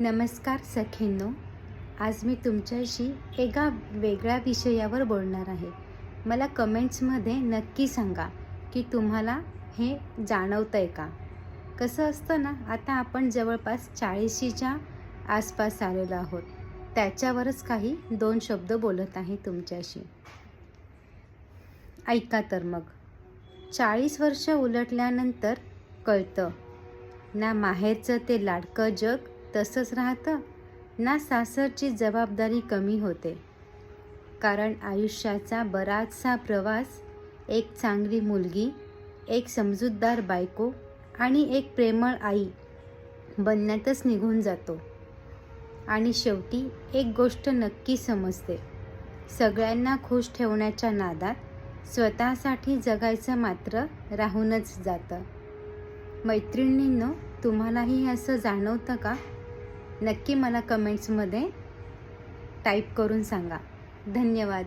नमस्कार सखींनो, आज मी तुमच्याशी एका वेगळ्या विषयावर बोलणार आहे. मला कमेंट्समध्ये नक्की सांगा की तुम्हाला हे जाणवतं आहे का? कसं असतं ना, आता आपण जवळपास 40शीच्या आसपास आलेलो आहोत. त्याच्यावरच काही 2 शब्द बोलत आहे तुमच्याशी. ऐका तर मग. 40 वर्ष उलटल्यानंतर कळतं ना माहेरचं ते लाडकं जग तसंच राहतं, ना सासरची जबाबदारी कमी होते. कारण आयुष्याचा बराचसा प्रवास एक चांगली मुलगी, एक समजूतदार बायको आणि एक प्रेमळ आई बनण्यातच निघून जातो. आणि शेवटी एक गोष्ट नक्की समजते, सगळ्यांना खुश ठेवण्याच्या नादात स्वतःसाठी जगायचं मात्र राहूनच जातं. मैत्रिणींनो, तुम्हालाही असं जाणवतं का? नक्की मला कमेंट्समध्ये टाईप करून सांगा. धन्यवाद.